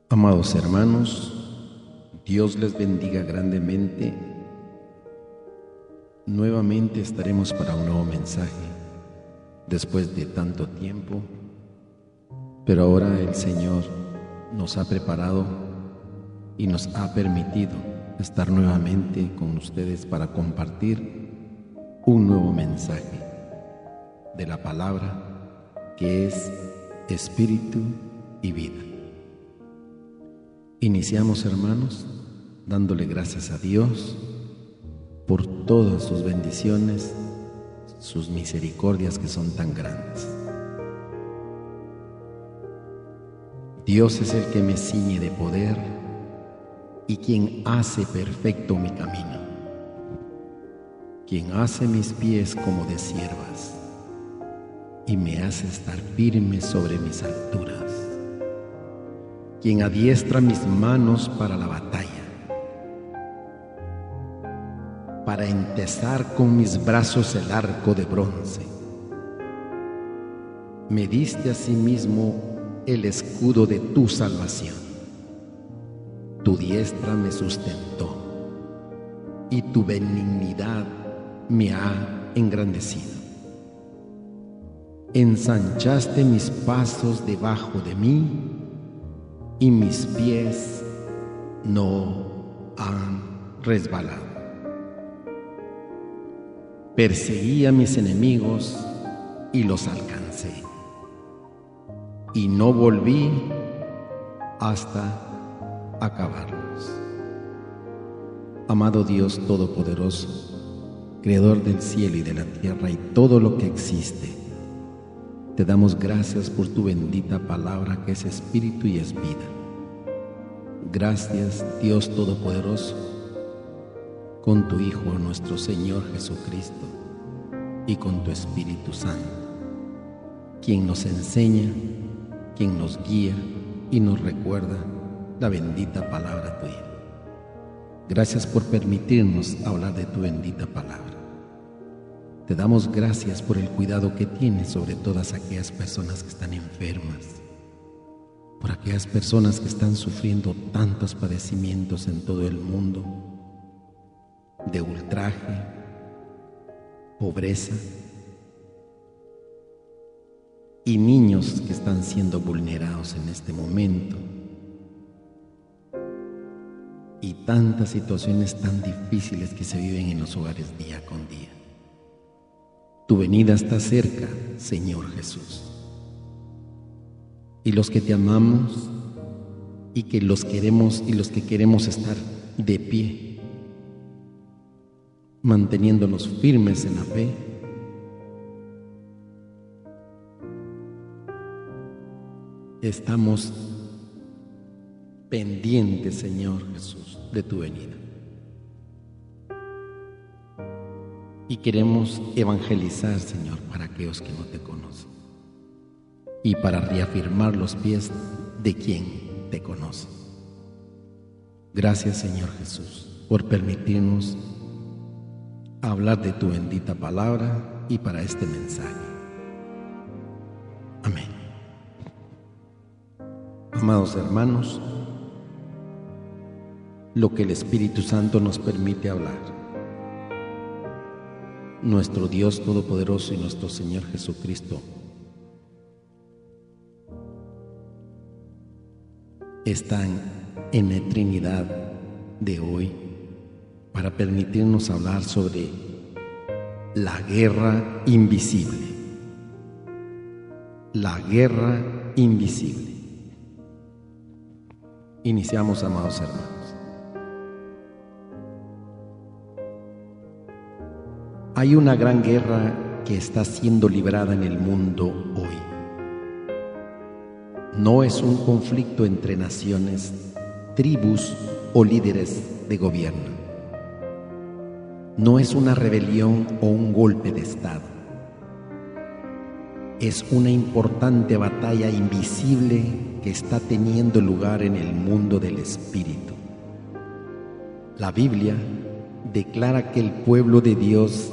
Amados hermanos, Dios les bendiga grandemente. Nuevamente estaremos para un nuevo mensaje después de tanto tiempo, pero ahora el Señor nos ha preparado y nos ha permitido estar nuevamente con ustedes para compartir un nuevo mensaje de la palabra que es Espíritu y vida. Iniciamos, hermanos, dándole gracias a Dios por todas sus bendiciones, sus misericordias que son tan grandes. Dios es el que me ciñe de poder y quien hace perfecto mi camino, quien hace mis pies como de ciervas y me hace estar firme sobre mis alturas, quien adiestra mis manos para la batalla, para entesar con mis brazos el arco de bronce. Me diste asimismo el escudo de tu salvación. Tu diestra me sustentó y tu benignidad me ha engrandecido. Ensanchaste mis pasos debajo de mí y mis pies no han resbalado. Perseguí a mis enemigos y los alcancé, y no volví hasta acabarlos. Amado Dios Todopoderoso, Creador del cielo y de la tierra y todo lo que existe, te damos gracias por tu bendita palabra que es espíritu y es vida. Gracias, Dios Todopoderoso, con tu Hijo nuestro Señor Jesucristo y con tu Espíritu Santo, quien nos enseña, quien nos guía y nos recuerda la bendita palabra tuya. Gracias por permitirnos hablar de tu bendita palabra. Te damos gracias por el cuidado que tienes sobre todas aquellas personas que están enfermas, por aquellas personas que están sufriendo tantos padecimientos en todo el mundo, de ultraje, pobreza, y niños que están siendo vulnerados en este momento, y tantas situaciones tan difíciles que se viven en los hogares día con día. Tu venida está cerca, Señor Jesús. Y los que te amamos y que los queremos y los que queremos estar de pie, manteniéndonos firmes en la fe, estamos pendientes, Señor Jesús, de tu venida. Y queremos evangelizar, Señor, para aquellos que no te conocen y para reafirmar los pies de quien te conoce. Gracias, Señor Jesús, por permitirnos hablar de tu bendita palabra y para este mensaje. Amén. Amados hermanos, lo que el Espíritu Santo nos permite hablar, nuestro Dios Todopoderoso y nuestro Señor Jesucristo están en la Trinidad de hoy para permitirnos hablar sobre la guerra invisible. La guerra invisible. Iniciamos, amados hermanos. Hay una gran guerra que está siendo librada en el mundo hoy. No es un conflicto entre naciones, tribus o líderes de gobierno. No es una rebelión o un golpe de Estado. Es una importante batalla invisible que está teniendo lugar en el mundo del espíritu. La Biblia declara que el pueblo de Dios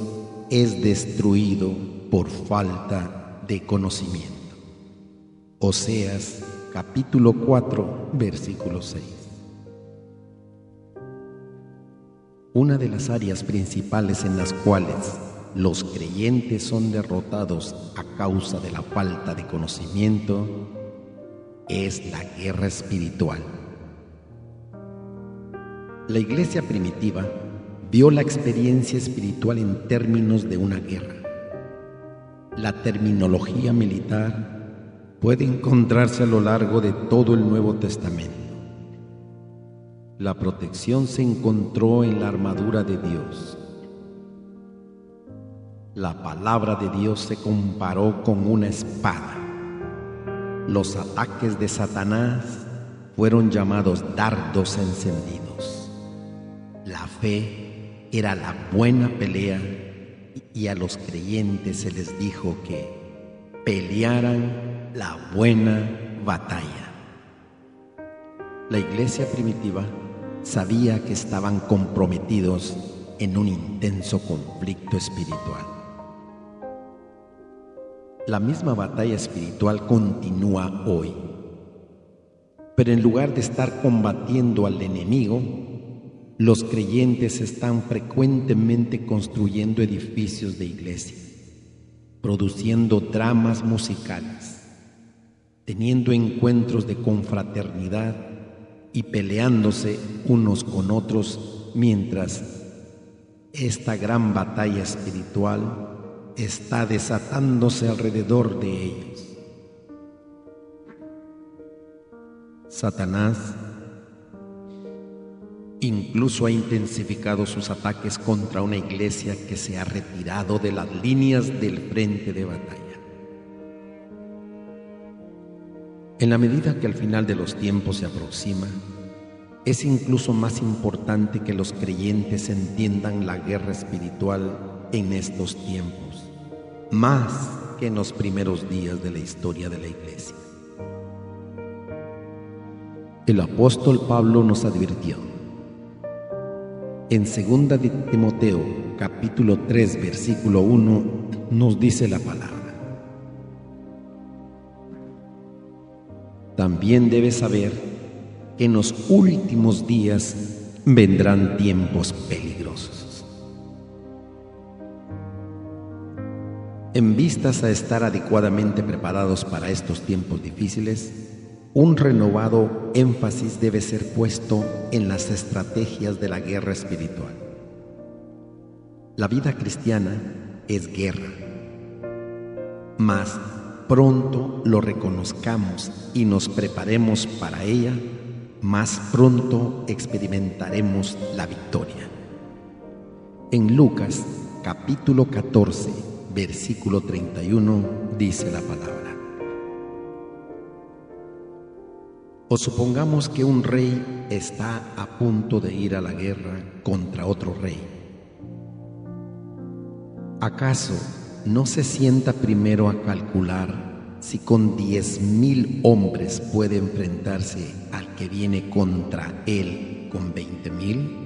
es destruido por falta de conocimiento. Oseas capítulo 4, versículo 6. Una de las áreas principales en las cuales los creyentes son derrotados a causa de la falta de conocimiento es la guerra espiritual. La iglesia primitiva vio la experiencia espiritual en términos de una guerra. La terminología militar puede encontrarse a lo largo de todo el Nuevo Testamento. La protección se encontró en la armadura de Dios. La palabra de Dios se comparó con una espada. Los ataques de Satanás fueron llamados dardos encendidos. La fe era la buena pelea y a los creyentes se les dijo que pelearan la buena batalla. La iglesia primitiva sabía que estaban comprometidos en un intenso conflicto espiritual. La misma batalla espiritual continúa hoy, pero en lugar de estar combatiendo al enemigo, los creyentes están frecuentemente construyendo edificios de iglesia, produciendo dramas musicales, teniendo encuentros de confraternidad y peleándose unos con otros mientras esta gran batalla espiritual está desatándose alrededor de ellos. Satanás incluso ha intensificado sus ataques contra una iglesia que se ha retirado de las líneas del frente de batalla. En la medida que al final de los tiempos se aproxima, es incluso más importante que los creyentes entiendan la guerra espiritual en estos tiempos, más que en los primeros días de la historia de la iglesia. El apóstol Pablo nos advirtió. En 2 de Timoteo, capítulo 3, versículo 1, nos dice la palabra: también debes saber que en los últimos días vendrán tiempos peligrosos. En vistas a estar adecuadamente preparados para estos tiempos difíciles, un renovado énfasis debe ser puesto en las estrategias de la guerra espiritual. La vida cristiana es guerra, mas pronto lo reconozcamos y nos preparemos para ella, más pronto experimentaremos la victoria. En Lucas capítulo 14, versículo 31 dice la palabra: o supongamos que un rey está a punto de ir a la guerra contra otro rey. ¿Acaso no se sienta primero a calcular si con 10,000 hombres puede enfrentarse al que viene contra él con 20,000?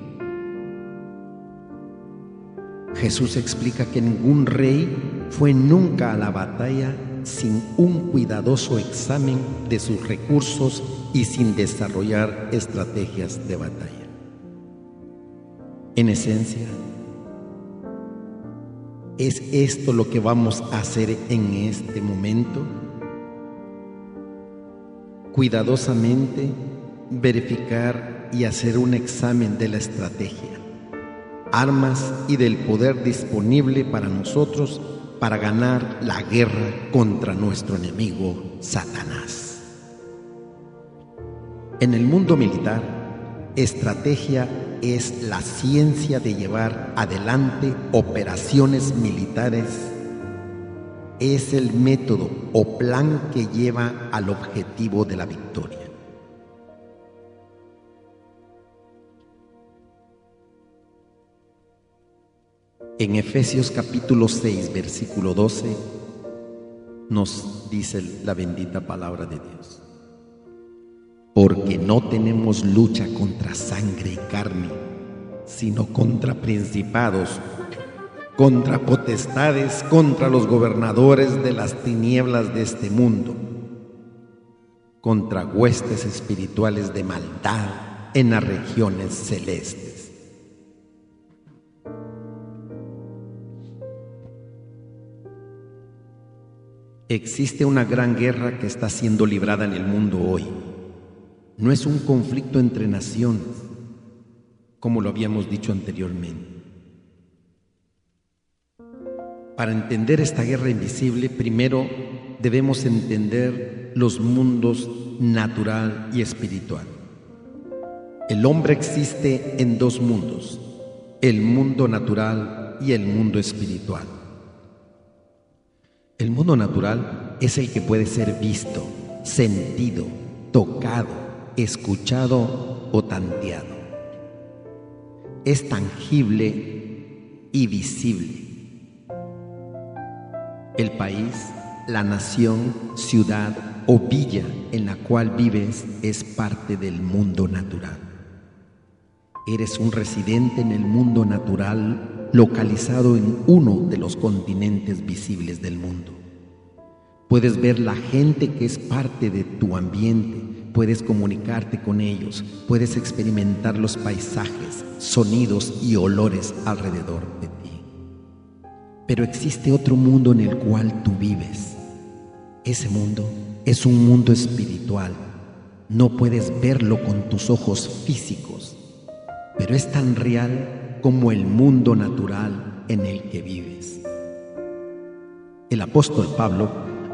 Jesús explica que ningún rey fue nunca a la batalla sin un cuidadoso examen de sus recursos y sin desarrollar estrategias de batalla. En esencia, ¿es esto lo que vamos a hacer en este momento? Cuidadosamente verificar y hacer un examen de la estrategia, armas y del poder disponible para nosotros para ganar la guerra contra nuestro enemigo, Satanás. En el mundo militar, estrategia es la ciencia de llevar adelante operaciones militares. Es el método o plan que lleva al objetivo de la victoria. En Efesios capítulo 6, versículo 12, nos dice la bendita palabra de Dios: porque no tenemos lucha contra sangre y carne, sino contra principados, contra potestades, contra los gobernadores de las tinieblas de este mundo, contra huestes espirituales de maldad en las regiones celestes. Existe una gran guerra que está siendo librada en el mundo hoy. No es un conflicto entre naciones, como lo habíamos dicho anteriormente. Para entender esta guerra invisible, primero debemos entender los mundos natural y espiritual. El hombre existe en dos mundos, el mundo natural y el mundo espiritual. El mundo natural es el que puede ser visto, sentido, tocado, escuchado o tanteado. Es tangible y visible. El país, la nación, ciudad o villa en la cual vives es parte del mundo natural. Eres un residente en el mundo natural localizado en uno de los continentes visibles del mundo. Puedes ver la gente que es parte de tu ambiente, puedes comunicarte con ellos, puedes experimentar los paisajes, sonidos y olores alrededor de ti. Pero existe otro mundo en el cual tú vives. Ese mundo es un mundo espiritual. No puedes verlo con tus ojos físicos, pero es tan real como el mundo natural en el que vives. El apóstol Pablo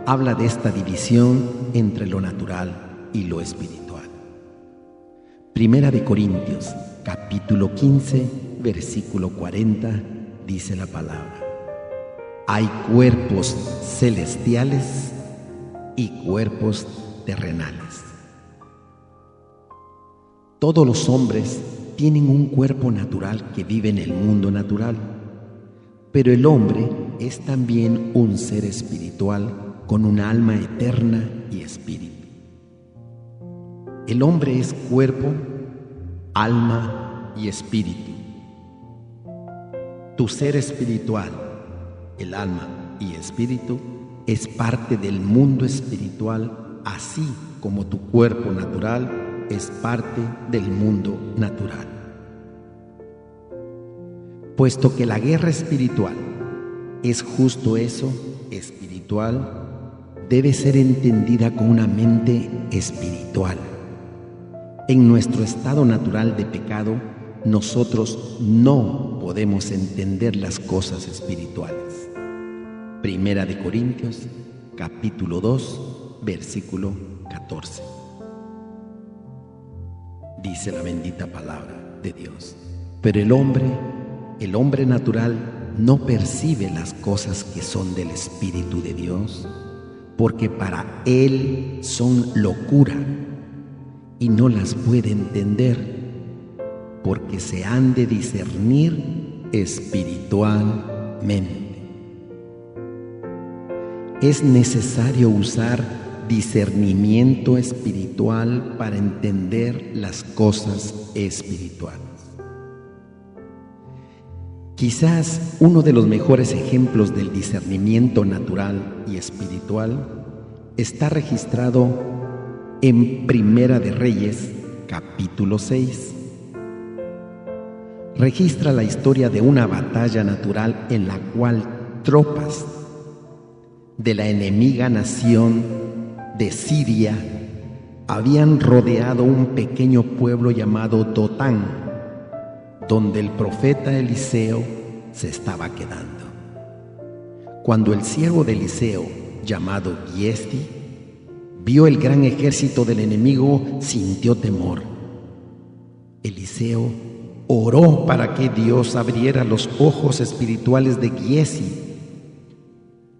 habla de esta división entre lo natural y lo espiritual. Primera de Corintios, capítulo 15, versículo 40, dice la palabra: hay cuerpos celestiales y cuerpos terrenales. Todos los hombres tienen un cuerpo natural que vive en el mundo natural, pero el hombre es también un ser espiritual con un alma eterna y espíritu. El hombre es cuerpo, alma y espíritu. Tu ser espiritual, el alma y espíritu, es parte del mundo espiritual, así como tu cuerpo natural es parte del mundo natural. Puesto que la guerra espiritual es justo eso, espiritual, debe ser entendida con una mente espiritual. En nuestro estado natural de pecado, nosotros no podemos entender las cosas espirituales. Primera de Corintios, capítulo 2, versículo 14. Dice la bendita palabra de Dios: pero el hombre natural no percibe las cosas que son del Espíritu de Dios, porque para él son locura y no las puede entender, porque se han de discernir espiritualmente. Es necesario usar discernimiento espiritual para entender las cosas espirituales. Quizás uno de los mejores ejemplos del discernimiento natural y espiritual está registrado en Primera de Reyes, capítulo 6. Registra la historia de una batalla natural en la cual tropas de la enemiga nación de Siria habían rodeado un pequeño pueblo llamado Dotán, donde el profeta Eliseo se estaba quedando. Cuando el siervo de Eliseo, llamado Giezi, vio el gran ejército del enemigo, sintió temor. Eliseo oró para que Dios abriera los ojos espirituales de Giezi,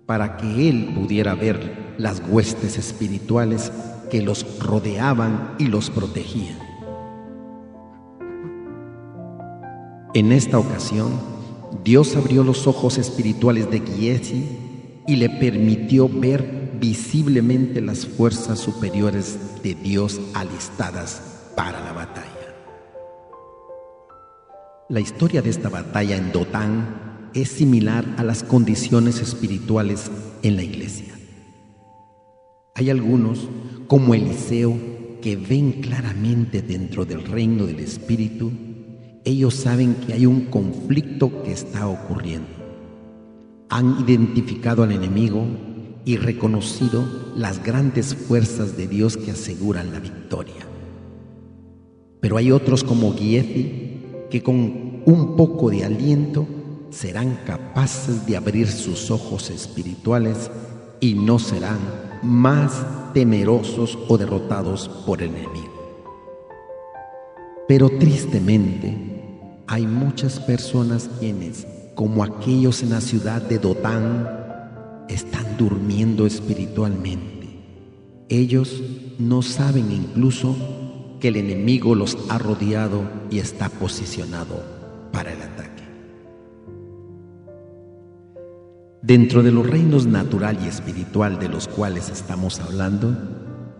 para que él pudiera ver las huestes espirituales que los rodeaban y los protegían. En esta ocasión, Dios abrió los ojos espirituales de Giezi y le permitió ver visiblemente las fuerzas superiores de Dios alistadas para la batalla. La historia de esta batalla en Dotán es similar a las condiciones espirituales en la iglesia. Hay algunos, como Eliseo, que ven claramente dentro del reino del Espíritu. Ellos saben que hay un conflicto que está ocurriendo. Han identificado al enemigo y reconocido las grandes fuerzas de Dios que aseguran la victoria. Pero hay otros como Giezi, que con un poco de aliento serán capaces de abrir sus ojos espirituales y no serán más temerosos o derrotados por el enemigo. Pero tristemente, hay muchas personas quienes, como aquellos en la ciudad de Dotán, están durmiendo espiritualmente. Ellos no saben incluso que el enemigo los ha rodeado y está posicionado para el ataque. Dentro de los reinos natural y espiritual de los cuales estamos hablando,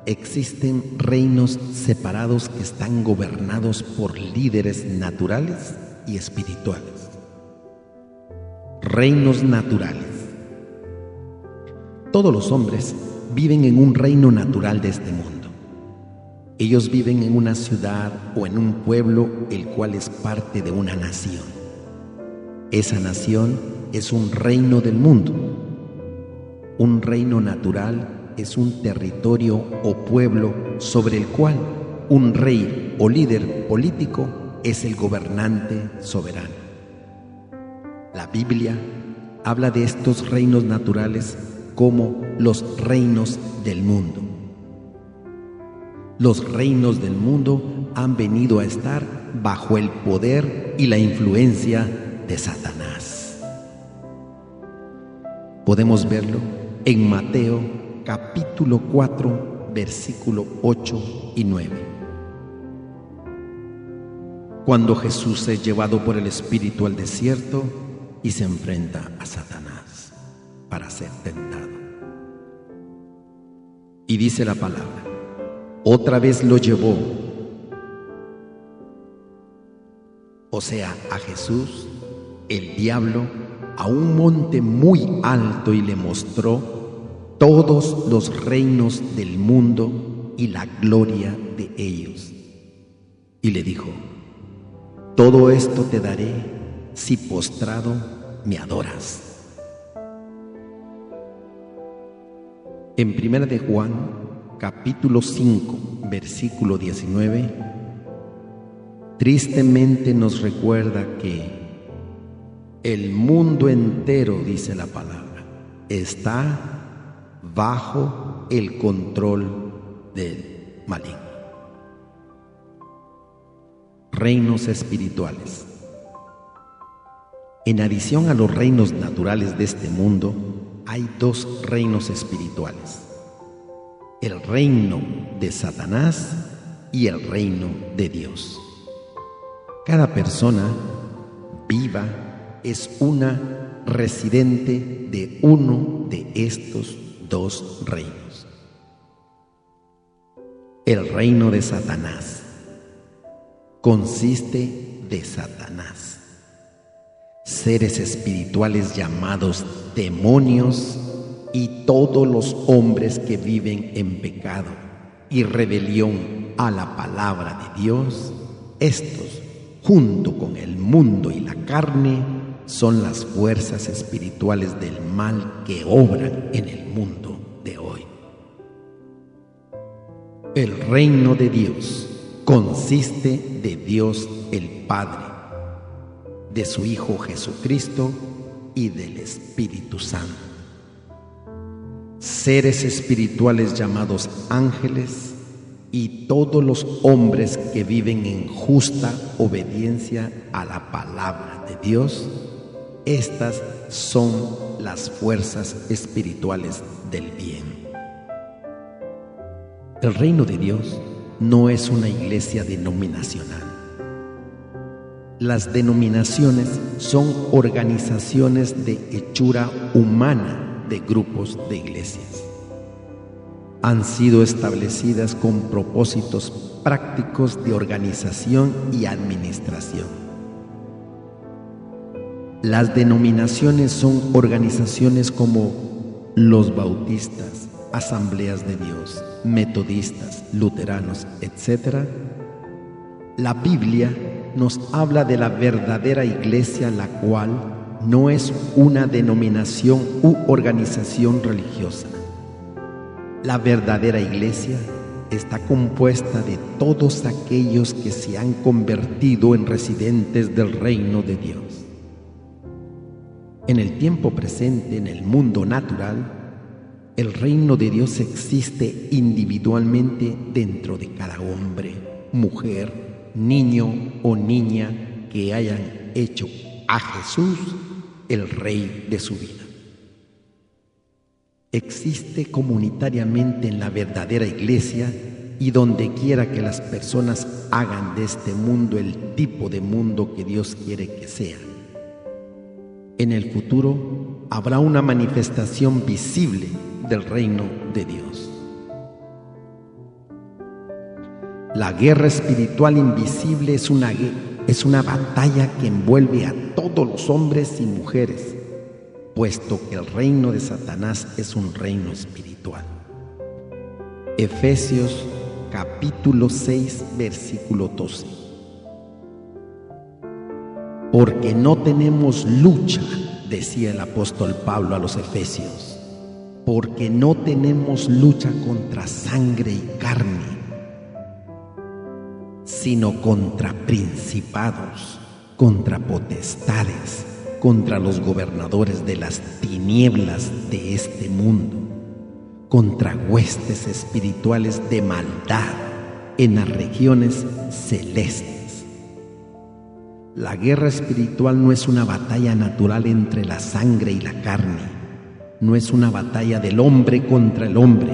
existen reinos separados que están gobernados por líderes naturales y espirituales. Reinos naturales. Todos los hombres viven en un reino natural de este mundo. Ellos viven en una ciudad o en un pueblo el cual es parte de una nación. Esa nación es un reino del mundo. Un reino natural es un territorio o pueblo sobre el cual un rey o líder político es el gobernante soberano. La Biblia habla de estos reinos naturales como los reinos del mundo. Los reinos del mundo han venido a estar bajo el poder y la influencia de Satanás. Podemos verlo en Mateo capítulo 4, versículo 8 y 9. Cuando Jesús es llevado por el Espíritu al desierto y se enfrenta a Satanás para ser tentado. Y dice la palabra, otra vez lo llevó, o sea, a Jesús, el diablo, a un monte muy alto y le mostró todos los reinos del mundo y la gloria de ellos. Y le dijo, todo esto te daré si postrado me adoras. En 1 de Juan, capítulo 5, versículo 19, tristemente nos recuerda que el mundo entero, dice la palabra, está bajo el control del maligno. Reinos espirituales. En adición a los reinos naturales de este mundo, hay dos reinos espirituales: el reino de Satanás y el reino de Dios. Cada persona viva es una residente de uno de estos dos reinos. El reino de Satanás consiste de Satanás, seres espirituales llamados demonios y todos los hombres que viven en pecado y rebelión a la palabra de Dios. Estos, junto con el mundo y la carne, son las fuerzas espirituales del mal que obran en el mundo de hoy. El reino de Dios consiste de Dios el Padre, de su Hijo Jesucristo y del Espíritu Santo. Seres espirituales llamados ángeles y todos los hombres que viven en justa obediencia a la palabra de Dios. Estas son las fuerzas espirituales del bien. El reino de Dios no es una iglesia denominacional. Las denominaciones son organizaciones de hechura humana de grupos de iglesias. Han sido establecidas con propósitos prácticos de organización y administración. Las denominaciones son organizaciones como los bautistas, Asambleas de Dios, metodistas, luteranos, etc., la Biblia nos habla de la verdadera iglesia, la cual no es una denominación u organización religiosa. La verdadera iglesia está compuesta de todos aquellos que se han convertido en residentes del reino de Dios. En el tiempo presente, en el mundo natural, el reino de Dios existe individualmente dentro de cada hombre, mujer, niño o niña que hayan hecho a Jesús el rey de su vida. Existe comunitariamente en la verdadera iglesia, y donde quiera que las personas hagan de este mundo el tipo de mundo que Dios quiere que sea. En el futuro habrá una manifestación visible del reino de Dios. La guerra espiritual invisible es una batalla que envuelve a todos los hombres y mujeres, puesto que el reino de Satanás es un reino espiritual. Efesios capítulo 6, versículo 12. Porque no tenemos lucha, decía el apóstol Pablo a los Efesios, porque no tenemos lucha contra sangre y carne, sino contra principados, contra potestades, contra los gobernadores de las tinieblas de este mundo, contra huestes espirituales de maldad en las regiones celestes. La guerra espiritual no es una batalla natural entre la sangre y la carne, no es una batalla del hombre contra el hombre,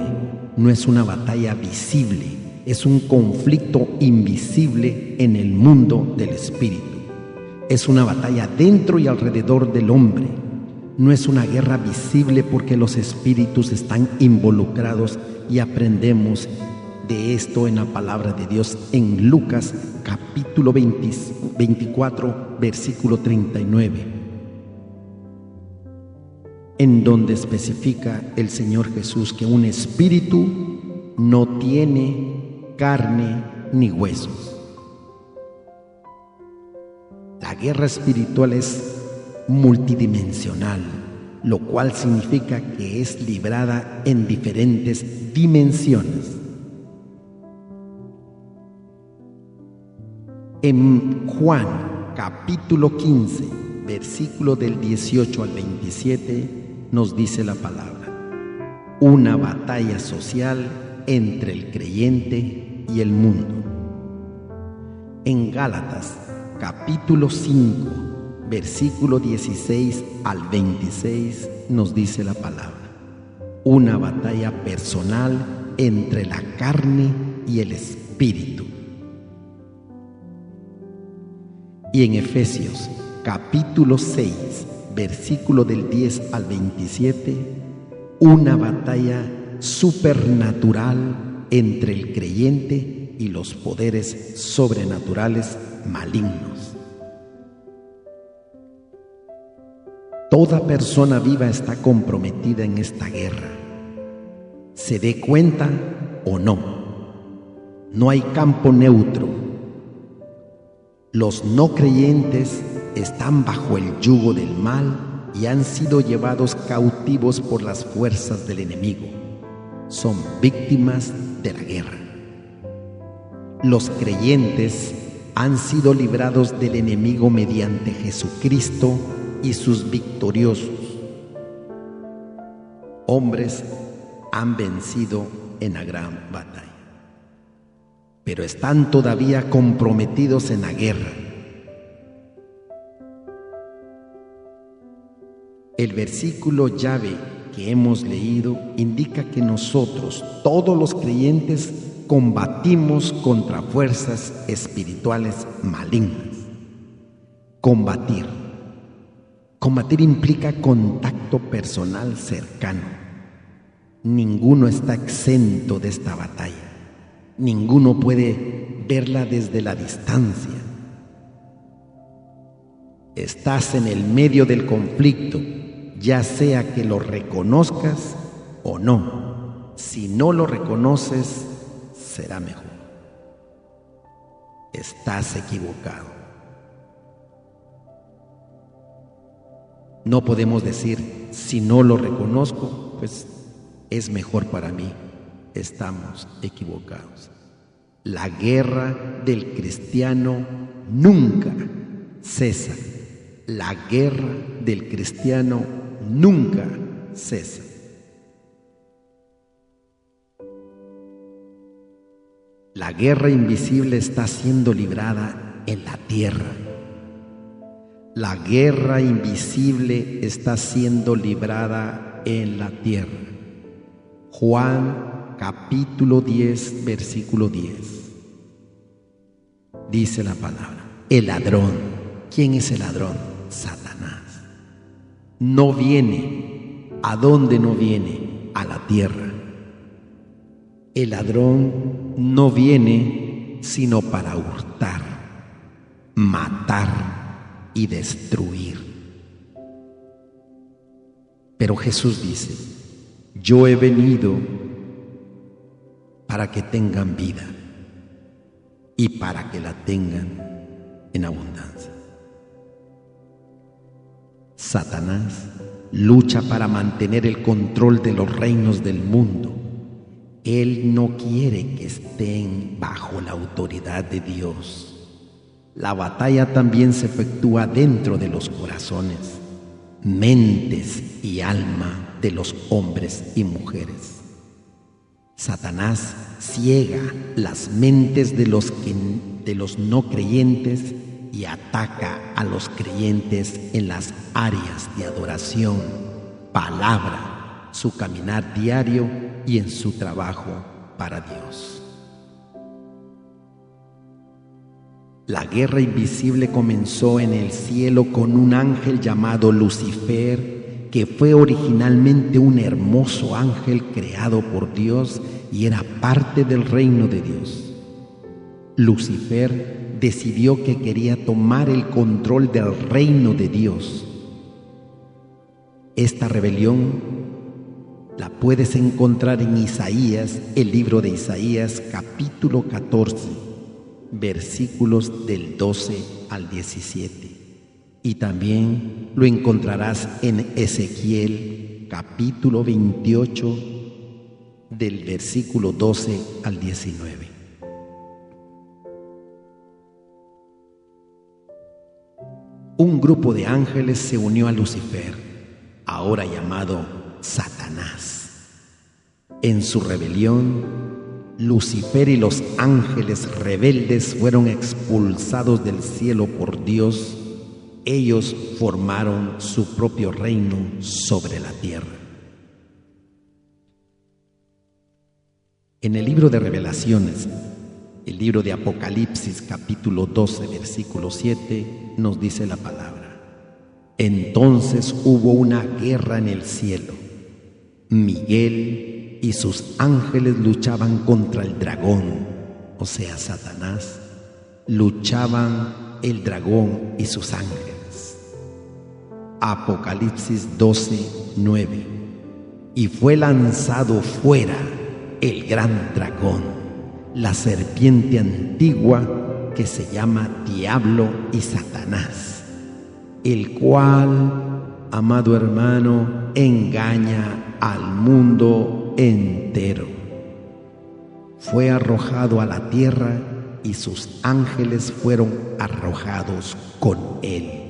no es una batalla visible, es un conflicto invisible en el mundo del espíritu. Es una batalla dentro y alrededor del hombre. No es una guerra visible porque los espíritus están involucrados, y aprendemos de esto en la palabra de Dios en Lucas capítulo 24, versículo 39, en donde especifica el Señor Jesús que un espíritu no tiene carne ni huesos. La guerra espiritual es multidimensional, lo cual significa que es librada en diferentes dimensiones. En Juan capítulo 15, versículo del 18 al 27, nos dice la palabra: una batalla social entre el creyente y el mundo. En Gálatas capítulo 5, versículo 16 al 26, nos dice la palabra: una batalla personal entre la carne y el espíritu. Y en Efesios capítulo 6, versículo del 10 al 27, una batalla supernatural entre el creyente y los poderes sobrenaturales malignos. Toda persona viva está comprometida en esta guerra, se dé cuenta o no. No hay campo neutro. Los no creyentes están bajo el yugo del mal y han sido llevados cautivos por las fuerzas del enemigo. Son víctimas de la guerra. Los creyentes han sido librados del enemigo mediante Jesucristo y sus victoriosos hombres han vencido en la gran batalla, pero están todavía comprometidos en la guerra. El versículo llave que hemos leído indica que nosotros, todos los creyentes, combatimos contra fuerzas espirituales malignas. Combatir implica contacto personal cercano. Ninguno está exento de esta batalla. Ninguno puede verla desde la distancia. Estás en el medio del conflicto, ya sea que lo reconozcas o no. si no lo reconoces, será mejor. Estás equivocado. No podemos decir, si no lo reconozco, pues es mejor para mí. Estamos equivocados. La guerra del cristiano nunca cesa. La guerra del cristiano nunca cesa. La guerra invisible está siendo librada en la tierra. La guerra invisible está siendo librada en la tierra. Juan capítulo 10, versículo 10. Dice la palabra: el ladrón. ¿Quién es el ladrón? Satanás. No viene. ¿A dónde no viene? A la tierra. El ladrón no viene sino para hurtar, matar y destruir. Pero Jesús dice: yo he venido para que tengan vida y para que la tengan en abundancia. Satanás lucha para mantener el control de los reinos del mundo. Él no quiere que estén bajo la autoridad de Dios. La batalla también se efectúa dentro de los corazones, mentes y alma de los hombres y mujeres. Satanás ciega las mentes de los no creyentes y ataca a los creyentes en las áreas de adoración, palabra, su caminar diario y en su trabajo para Dios. La guerra invisible comenzó en el cielo con un ángel llamado Lucifer, que fue originalmente un hermoso ángel creado por Dios y era parte del reino de Dios. Lucifer decidió que quería tomar el control del reino de Dios. Esta rebelión la puedes encontrar en Isaías, el libro de Isaías, capítulo 14, versículos del 12 al 17. Y también lo encontrarás en Ezequiel, capítulo 28, del versículo 12 al 19. Un grupo de ángeles se unió a Lucifer, ahora llamado Satanás. En su rebelión, Lucifer y los ángeles rebeldes fueron expulsados del cielo por Dios. Ellos formaron su propio reino sobre la tierra. En el libro de Revelaciones, el libro de Apocalipsis, capítulo 12, versículo 7, nos dice la palabra: entonces hubo una guerra en el cielo. Miguel y sus ángeles luchaban contra el dragón, o sea, Satanás. Luchaban el dragón y sus ángeles. Apocalipsis 12, 9. Y fue lanzado fuera el gran dragón, la serpiente antigua que se llama Diablo y Satanás, el cual, amado hermano, engaña al mundo entero. Fue arrojado a la tierra y sus ángeles fueron arrojados con él.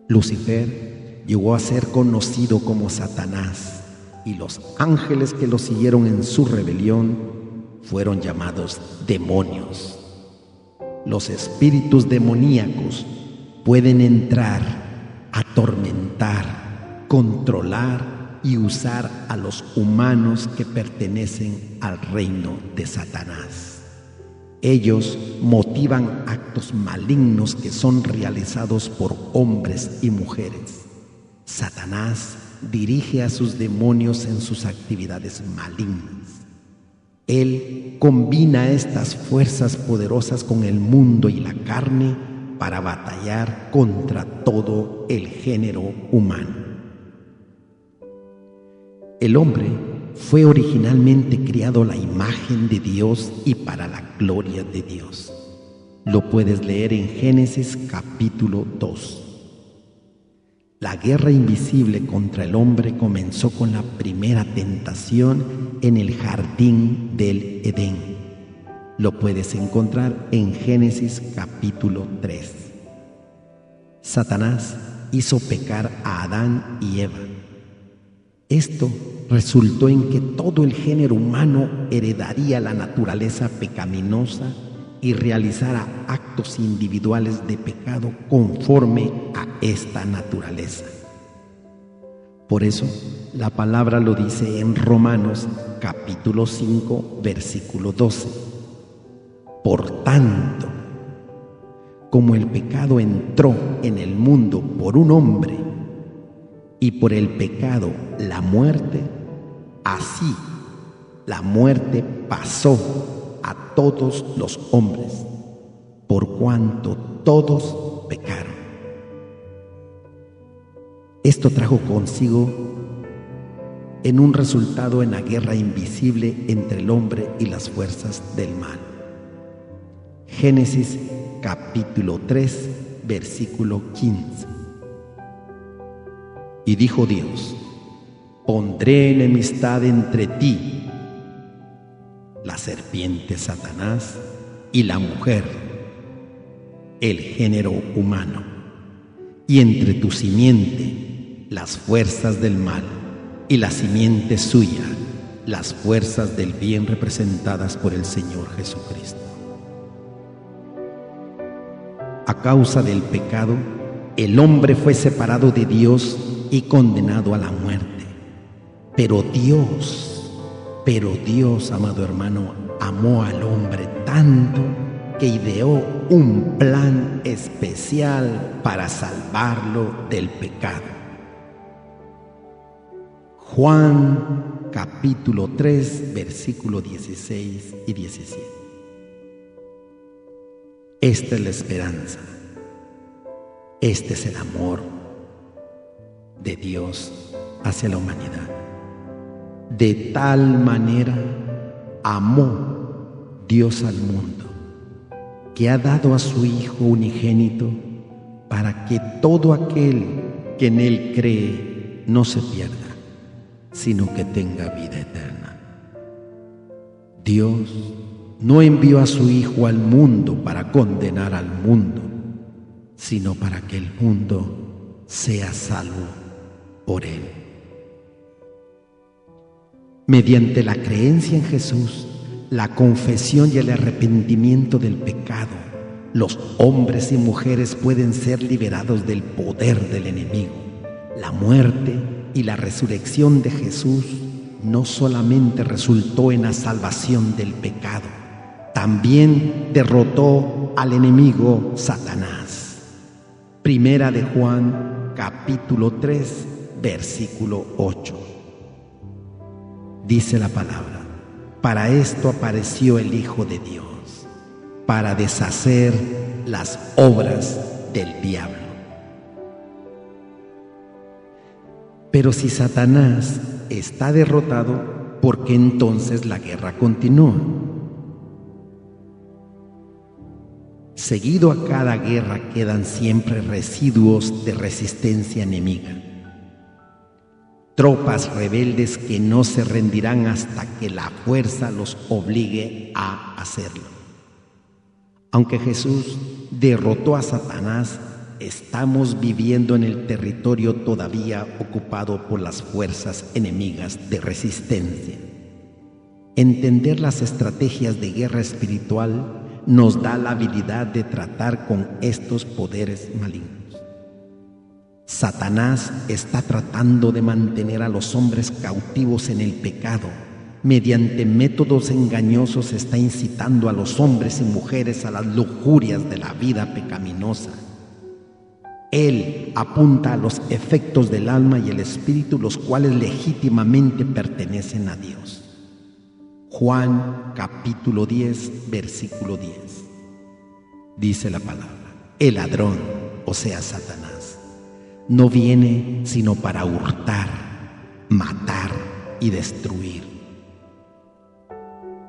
Lucifer llegó a ser conocido como Satanás, y los ángeles que lo siguieron en su rebelión fueron llamados demonios. Los espíritus demoníacos pueden entrar, atormentar, controlar y usar a los humanos que pertenecen al reino de Satanás. Ellos motivan actos malignos que son realizados por hombres y mujeres. Satanás dirige a sus demonios en sus actividades malignas. Él combina estas fuerzas poderosas con el mundo y la carne para batallar contra todo el género humano. El hombre fue originalmente creado a la imagen de Dios y para la gloria de Dios. Lo puedes leer en Génesis capítulo 2. La guerra invisible contra el hombre comenzó con la primera tentación en el jardín del Edén. Lo puedes encontrar en Génesis capítulo 3. Satanás hizo pecar a Adán y Eva. Esto resultó en que todo el género humano heredaría la naturaleza pecaminosa y realizara actos individuales de pecado conforme a esta naturaleza. Por eso, la palabra lo dice en Romanos capítulo 5, versículo 12. Por tanto, como el pecado entró en el mundo por un hombre, y por el pecado la muerte, así la muerte pasó a todos los hombres, por cuanto todos pecaron. Esto trajo consigo en un resultado en la guerra invisible entre el hombre y las fuerzas del mal. Génesis capítulo 3, versículo 15. Y dijo Dios: pondré enemistad entre ti, la serpiente Satanás, y la mujer, el género humano, y entre tu simiente las fuerzas del mal, y la simiente suya las fuerzas del bien representadas por el Señor Jesucristo. A causa del pecado, el hombre fue separado de Dios y condenado a la muerte. Pero Dios, amado hermano, amó al hombre tanto que ideó un plan especial para salvarlo del pecado. Juan capítulo 3, versículo 16 y 17. Esta es la esperanza. Este es el amor de Dios hacia la humanidad. De tal manera amó Dios al mundo, que ha dado a su Hijo unigénito, para que todo aquel que en Él cree no se pierda, sino que tenga vida eterna. Dios no envió a su Hijo al mundo para condenar al mundo, sino para que el mundo sea salvo por Él. Mediante la creencia en Jesús, la confesión y el arrepentimiento del pecado, los hombres y mujeres pueden ser liberados del poder del enemigo. La muerte y la resurrección de Jesús no solamente resultó en la salvación del pecado, también derrotó al enemigo Satanás. Primera de Juan, capítulo 3, versículo 8. Dice la palabra: para esto apareció el Hijo de Dios, para deshacer las obras del diablo. Pero si Satanás está derrotado, ¿por qué entonces la guerra continúa? Seguido a cada guerra quedan siempre residuos de resistencia enemiga. Tropas rebeldes que no se rendirán hasta que la fuerza los obligue a hacerlo. Aunque Jesús derrotó a Satanás, estamos viviendo en el territorio todavía ocupado por las fuerzas enemigas de resistencia. Entender las estrategias de guerra espiritual nos da la habilidad de tratar con estos poderes malignos. Satanás está tratando de mantener a los hombres cautivos en el pecado. Mediante métodos engañosos está incitando a los hombres y mujeres a las lujurias de la vida pecaminosa. Él apunta a los efectos del alma y el espíritu, los cuales legítimamente pertenecen a Dios. Juan capítulo 10, versículo 10. Dice la palabra: el ladrón, o sea Satanás, no viene sino para hurtar, matar y destruir.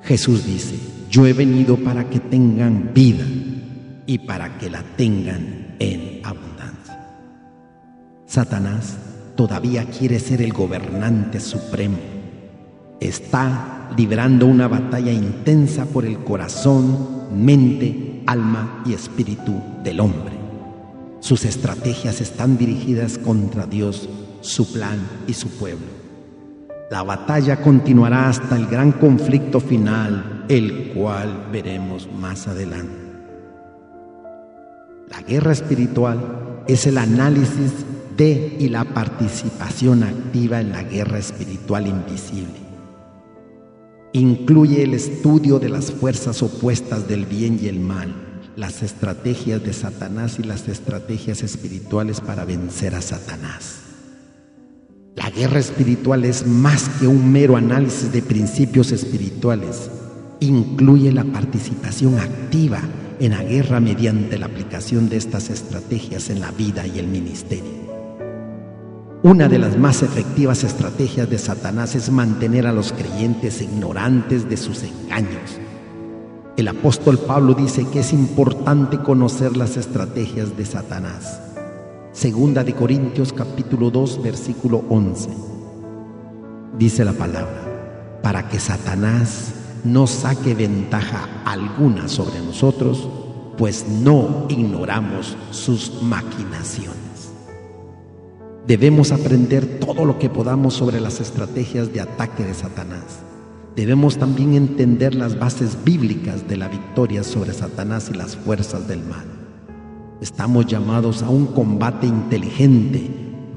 Jesús dice: yo he venido para que tengan vida y para que la tengan en abundancia. Satanás todavía quiere ser el gobernante supremo. Está librando una batalla intensa por el corazón, mente, alma y espíritu del hombre. Sus estrategias están dirigidas contra Dios, su plan y su pueblo. La batalla continuará hasta el gran conflicto final, el cual veremos más adelante. La guerra espiritual es el análisis de y la participación activa en la guerra espiritual invisible. Incluye el estudio de las fuerzas opuestas del bien y el mal, las estrategias de Satanás y las estrategias espirituales para vencer a Satanás. La guerra espiritual es más que un mero análisis de principios espirituales. Incluye la participación activa en la guerra mediante la aplicación de estas estrategias en la vida y el ministerio. Una de las más efectivas estrategias de Satanás es mantener a los creyentes ignorantes de sus engaños. El apóstol Pablo dice que es importante conocer las estrategias de Satanás. Segunda de Corintios capítulo 2 versículo 11. Dice la palabra: para que Satanás no saque ventaja alguna sobre nosotros, pues no ignoramos sus maquinaciones. Debemos aprender todo lo que podamos sobre las estrategias de ataque de Satanás. Debemos también entender las bases bíblicas de la victoria sobre Satanás y las fuerzas del mal. Estamos llamados a un combate inteligente,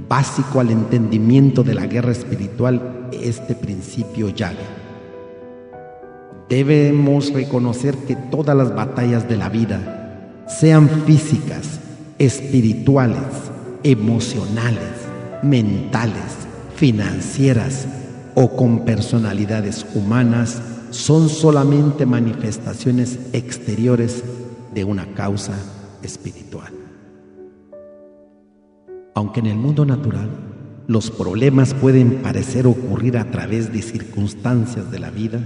básico al entendimiento de la guerra espiritual, este principio llave. Debemos reconocer que todas las batallas de la vida, sean físicas, espirituales, emocionales, mentales, financieras o con personalidades humanas, son solamente manifestaciones exteriores de una causa espiritual. Aunque en el mundo natural los problemas pueden parecer ocurrir a través de circunstancias de la vida,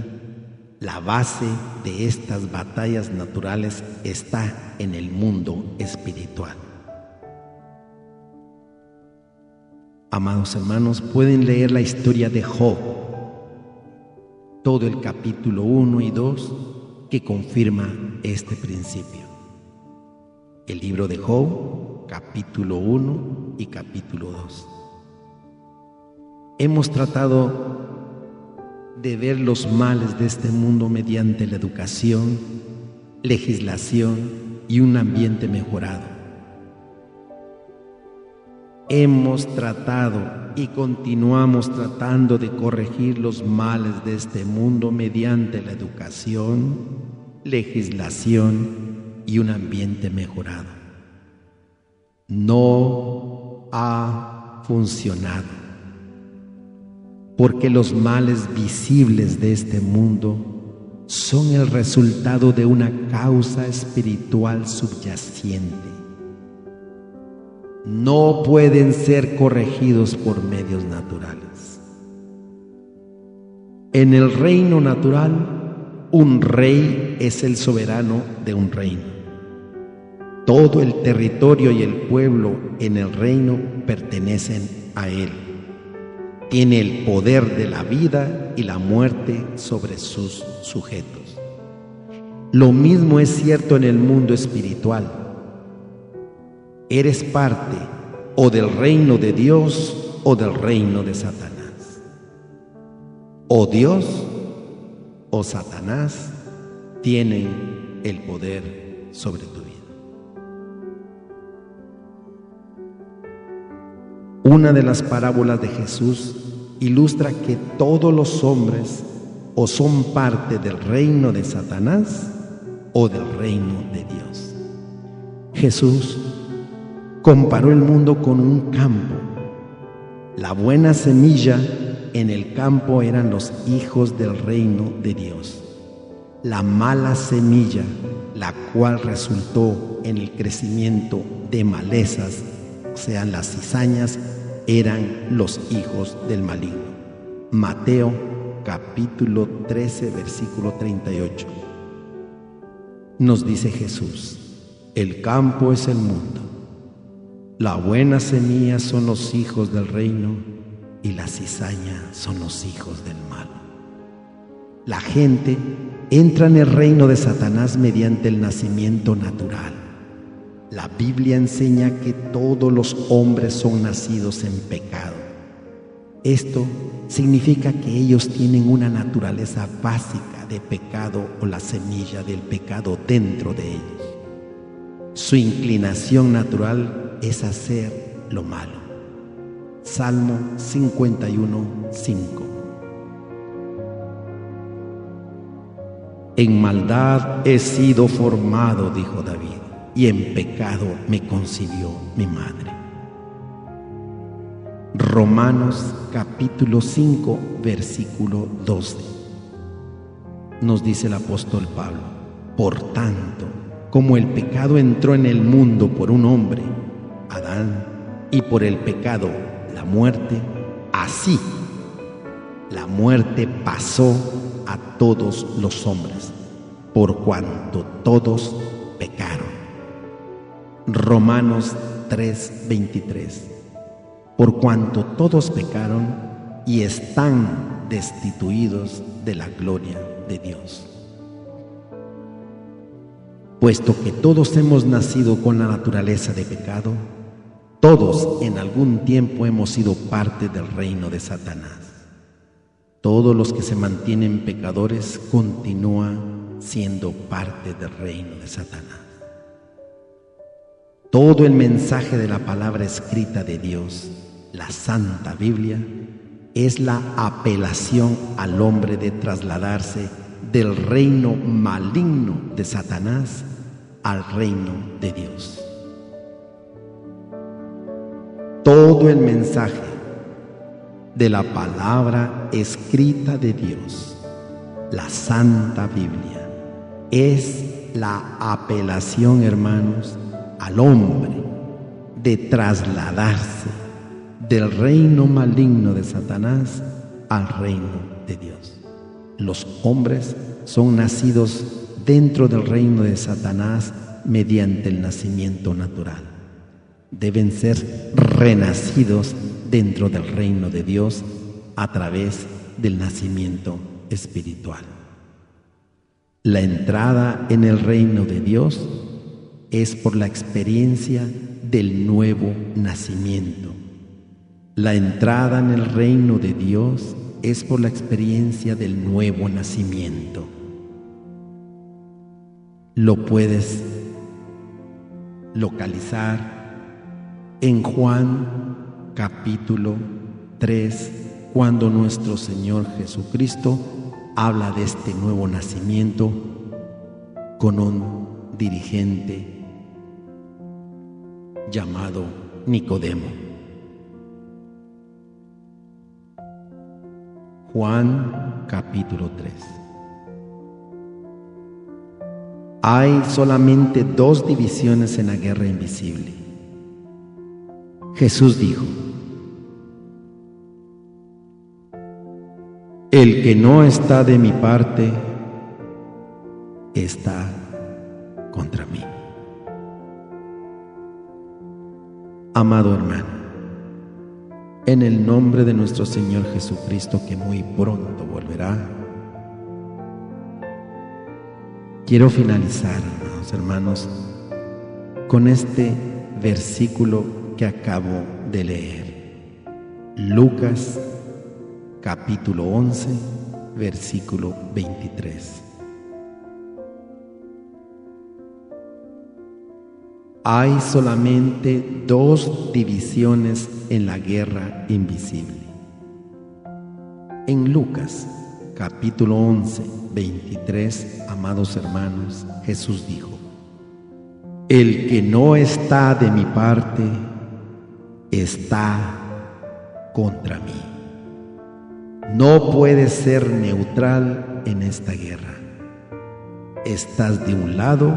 la base de estas batallas naturales está en el mundo espiritual. Amados hermanos, pueden leer la historia de Job, todo el capítulo 1 y 2, que confirma este principio. El libro de Job, capítulo 1 y capítulo 2. Hemos tratado de ver los males de este mundo mediante la educación, legislación y un ambiente mejorado. Hemos tratado y continuamos tratando de corregir los males de este mundo mediante la educación, legislación y un ambiente mejorado. No ha funcionado, porque los males visibles de este mundo son el resultado de una causa espiritual subyacente. No pueden ser corregidos por medios naturales. En el reino natural, un rey es el soberano de un reino. Todo el territorio y el pueblo en el reino pertenecen a él. Tiene el poder de la vida y la muerte sobre sus sujetos. Lo mismo es cierto en el mundo espiritual. Eres parte o del reino de Dios o del reino de Satanás. O Dios o Satanás tienen el poder sobre tu vida. Una de las parábolas de Jesús ilustra que todos los hombres o son parte del reino de Satanás o del reino de Dios. Jesús comparó el mundo con un campo. La buena semilla en el campo eran los hijos del reino de Dios. La mala semilla, la cual resultó en el crecimiento de malezas, o sea, las cizañas, eran los hijos del maligno. Mateo capítulo 13, versículo 38. Nos dice Jesús: el campo es el mundo. La buena semilla son los hijos del reino y la cizaña son los hijos del mal. La gente entra en el reino de Satanás mediante el nacimiento natural. La Biblia enseña que todos los hombres son nacidos en pecado. Esto significa que ellos tienen una naturaleza básica de pecado o la semilla del pecado dentro de ellos. Su inclinación natural es hacer lo malo. Salmo 51:5. En maldad he sido formado, dijo David, y en pecado me concibió mi madre. Romanos capítulo 5, versículo 12. Nos dice el apóstol Pablo: por tanto, como el pecado entró en el mundo por un hombre, Adán, y por el pecado la muerte, así la muerte pasó a todos los hombres, por cuanto todos pecaron. Romanos 3:23. Por cuanto todos pecaron y están destituidos de la gloria de Dios. Puesto que todos hemos nacido con la naturaleza de pecado, todos en algún tiempo hemos sido parte del reino de Satanás. Todos los que se mantienen pecadores continúan siendo parte del reino de Satanás. Todo el mensaje de la palabra escrita de Dios, la Santa Biblia, es la apelación al hombre de trasladarse del reino maligno de Satanás al reino de Dios. Todo el mensaje de la palabra escrita de Dios, la Santa Biblia, es la apelación, hermanos, al hombre de trasladarse del reino maligno de Satanás al reino de Dios. Los hombres son nacidos dentro del reino de Satanás mediante el nacimiento natural. Deben ser renacidos dentro del reino de Dios a través del nacimiento espiritual. La entrada en el reino de Dios es por la experiencia del nuevo nacimiento. La entrada en el reino de Dios es por la experiencia del nuevo nacimiento. Lo puedes localizar en Juan capítulo 3, cuando nuestro Señor Jesucristo habla de este nuevo nacimiento con un dirigente llamado Nicodemo. Juan capítulo 3. Hay solamente dos divisiones en la guerra invisible. Jesús dijo: el que no está de mi parte está contra mí. Amado hermano, en el nombre de nuestro Señor Jesucristo, que muy pronto volverá, quiero finalizar, hermanos, con este versículo que acabo de leer. Lucas capítulo 11, versículo 23. Hay solamente dos divisiones en la guerra invisible. En Lucas capítulo 11, 23, amados hermanos, Jesús dijo: el que no está de mi parte está contra mí. No puedes ser neutral en esta guerra. Estás de un lado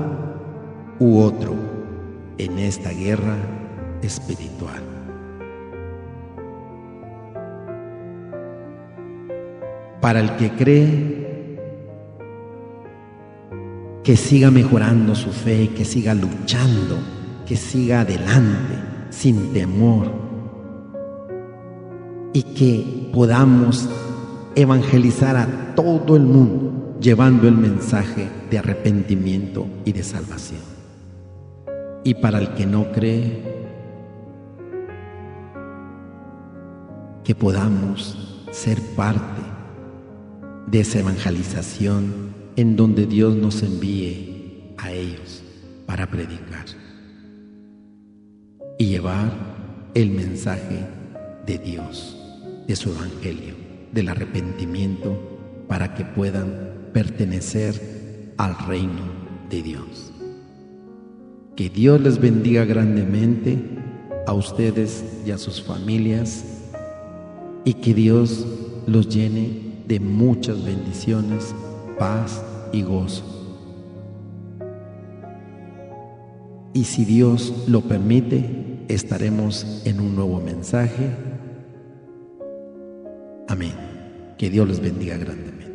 u otro en esta guerra espiritual. para el que cree, que siga mejorando su fe, que siga luchando, que siga adelante sin temor, y que podamos evangelizar a todo el mundo llevando el mensaje de arrepentimiento y de salvación. Y para el que no cree, que podamos ser parte de esa evangelización en donde Dios nos envíe a ellos para predicar y llevar el mensaje de Dios, de su evangelio, del arrepentimiento, para que puedan pertenecer al reino de Dios. Que Dios les bendiga grandemente a ustedes y a sus familias, y que Dios los llene de muchas bendiciones, paz y gozo. Y si Dios lo permite, estaremos en un nuevo mensaje. Amén. Que Dios les bendiga grandemente.